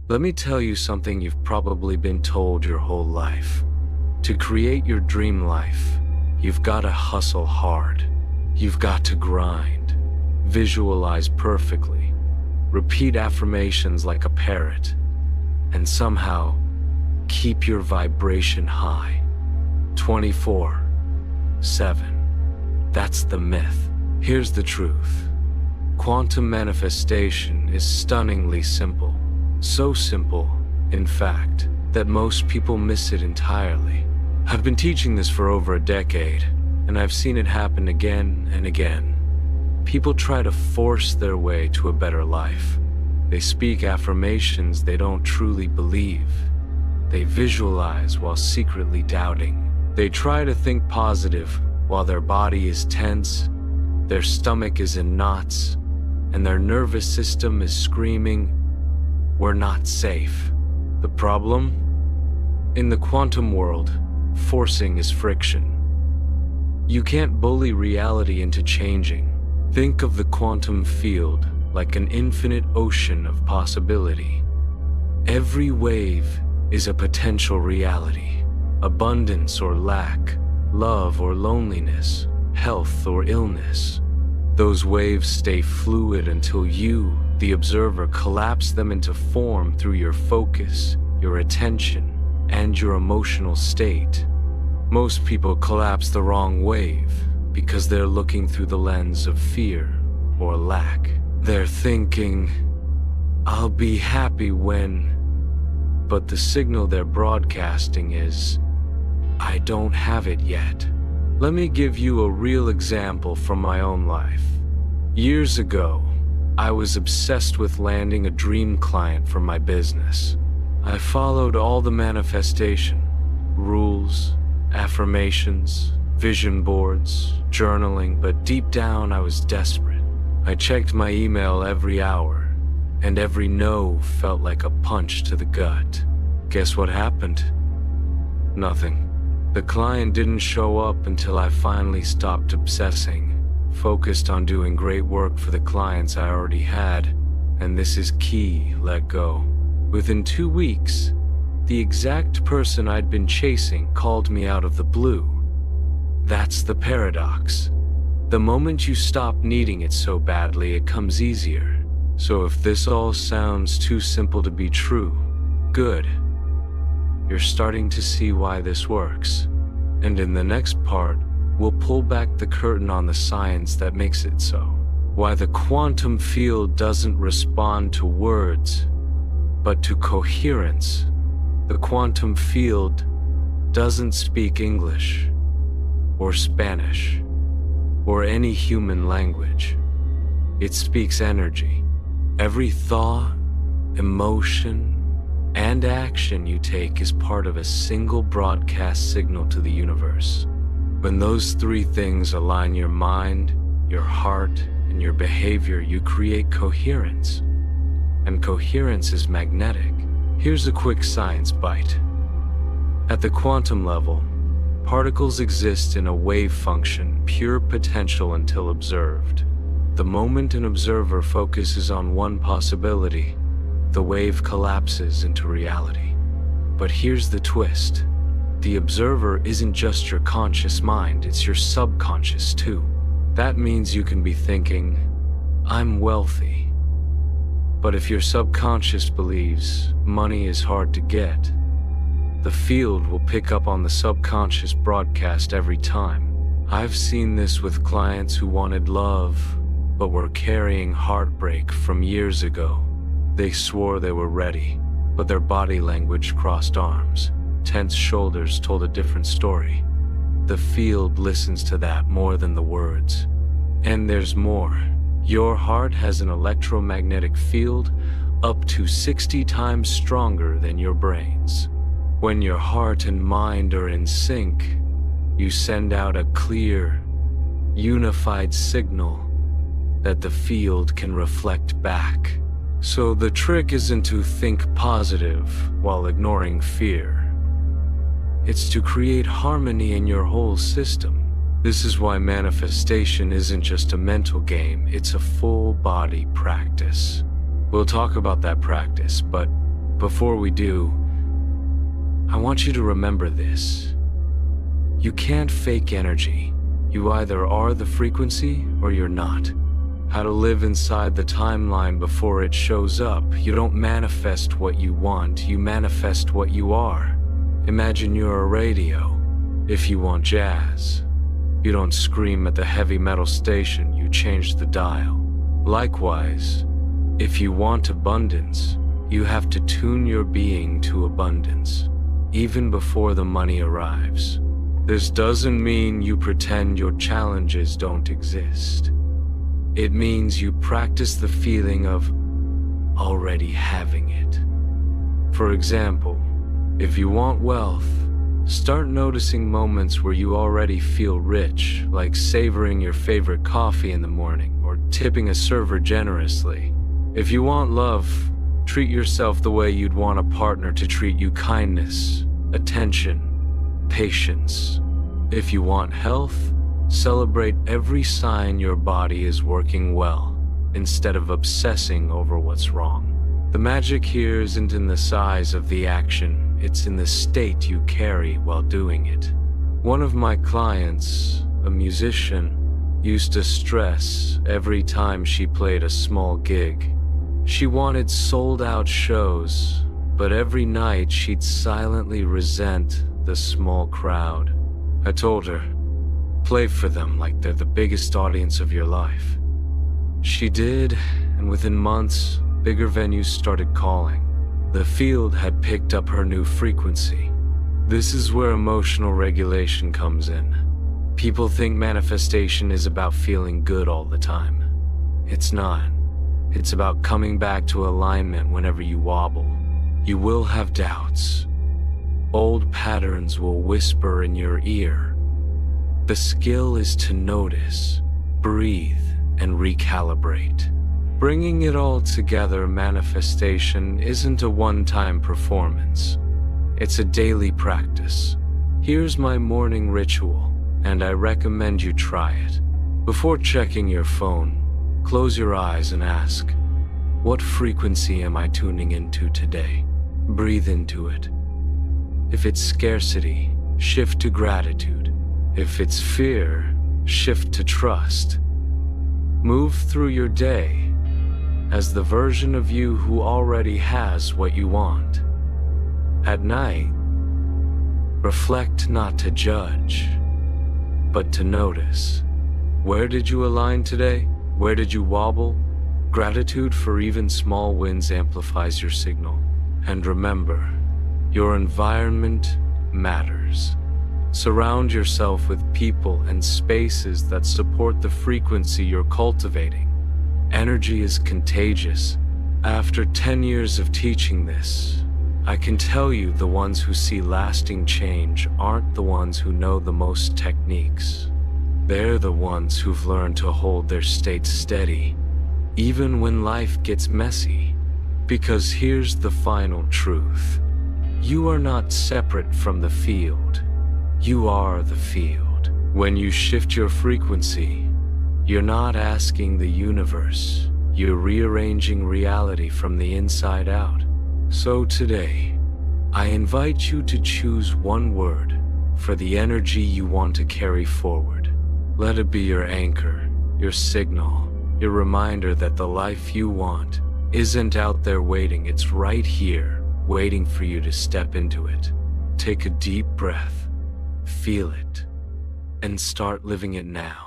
Let me tell you something you've probably been told your whole life. To create your dream life, you've got to hustle hard. You've got to grind, visualize perfectly, repeat affirmations like a parrot, and somehow keep your vibration high. 24/7. That's the myth. Here's the truth. Quantum manifestation is stunningly simple. So simple, in fact, that most people miss it entirely. I've been teaching this for over a decade, and I've seen it happen again and again. People try to force their way to a better life. They speak affirmations they don't truly believe. They visualize while secretly doubting. They try to think positive while their body is tense, their stomach is in knots, and their nervous system is screaming, "We're not safe." The problem? In the quantum world, forcing is friction. You can't bully reality into changing. Think of the quantum field like an infinite ocean of possibility. Every wave is a potential reality. Abundance or lack, love or loneliness, health or illness. Those waves stay fluid until you, the observer, collapse them into form through your focus, your attention, and your emotional state. Most people collapse the wrong wave because they're looking through the lens of fear or lack. They're thinking, "I'll be happy when," but the signal they're broadcasting is, "I don't have it yet." Let me give you a real example from my own life. Years ago, I was obsessed with landing a dream client for my business. I followed all the manifestation rules, affirmations, vision boards, journaling, but deep down I was desperate. I checked my email every hour, and every no felt like a punch to the gut. Guess what happened? Nothing. The client didn't show up until I finally stopped obsessing, focused on doing great work for the clients I already had, and this is key, let go. Within 2 weeks, the exact person I'd been chasing called me out of the blue. That's the paradox. The moment you stop needing it so badly, it comes easier. So if this all sounds too simple to be true, good. You're starting to see why this works. And in the next part, we'll pull back the curtain on the science that makes it so. Why the quantum field doesn't respond to words, but to coherence. The quantum field doesn't speak English, or Spanish, or any human language. It speaks energy. Every thought, emotion, and action you take is part of a single broadcast signal to the universe. When those three things align your mind, your heart, and your behavior, you create coherence. And coherence is magnetic. Here's a quick science bite. At the quantum level, particles exist in a wave function, pure potential until observed. The moment an observer focuses on one possibility, the wave collapses into reality. But here's the twist. The observer isn't just your conscious mind, it's your subconscious too. That means you can be thinking, "I'm wealthy." But if your subconscious believes money is hard to get, the field will pick up on the subconscious broadcast every time. I've seen this with clients who wanted love, but were carrying heartbreak from years ago. They swore they were ready, but their body language crossed arms. Tense shoulders told a different story. The field listens to that more than the words. And there's more. Your heart has an electromagnetic field up to 60 times stronger than your brain's. When your heart and mind are in sync, you send out a clear, unified signal that the field can reflect back. So the trick isn't to think positive while ignoring fear. It's to create harmony in your whole system. This is why manifestation isn't just a mental game, it's a full-body practice. We'll talk about that practice, but Before we do, I want you to remember this. You can't fake energy. You either are the frequency or you're not. How to live inside the timeline before it shows up. You don't manifest what you want, you manifest what you are. Imagine you're a radio. If you want jazz, you don't scream at the heavy metal station, you change the dial. Likewise, if you want abundance, you have to tune your being to abundance, even before the money arrives. This doesn't mean you pretend your challenges don't exist. It means you practice the feeling of already having it. For example, if you want wealth, start noticing moments where you already feel rich, like savoring your favorite coffee in the morning or tipping a server generously. If you want love, treat yourself the way you'd want a partner to treat you: kindness, attention, patience. If you want health, celebrate every sign your body is working well, instead of obsessing over what's wrong. The magic here isn't in the size of the action, it's in the state you carry while doing it. One of my clients, a musician, used to stress every time she played a small gig. She wanted sold-out shows, but every night she'd silently resent the small crowd. I told her, play for them like they're the biggest audience of your life. She did, and within months, bigger venues started calling. The field had picked up her new frequency. This is where emotional regulation comes in. People think manifestation is about feeling good all the time. It's not. It's about coming back to alignment whenever you wobble. You will have doubts. Old patterns will whisper in your ear. The skill is to notice, breathe, and recalibrate. Bringing it all together, manifestation isn't a one-time performance. It's a daily practice. Here's my morning ritual, and I recommend you try it. Before checking your phone, close your eyes and ask, what frequency am I tuning into today? Breathe into it. If it's scarcity, shift to gratitude. If it's fear, shift to trust. Move through your day as the version of you who already has what you want. At night, reflect not to judge, but to notice. Where did you align today? Where did you wobble? Gratitude for even small wins amplifies your signal. And remember, your environment matters. Surround yourself with people and spaces that support the frequency you're cultivating. Energy is contagious. After 10 years of teaching this, I can tell you the ones who see lasting change aren't the ones who know the most techniques. They're the ones who've learned to hold their state steady, even when life gets messy. Because here's the final truth. You are not separate from the field. You are the field. When you shift your frequency, you're not asking the universe. You're rearranging reality from the inside out. So today, I invite you to choose one word for the energy you want to carry forward. Let it be your anchor, your signal, your reminder that the life you want isn't out there waiting. It's right here, waiting for you to step into it. Take a deep breath, feel it, and start living it now.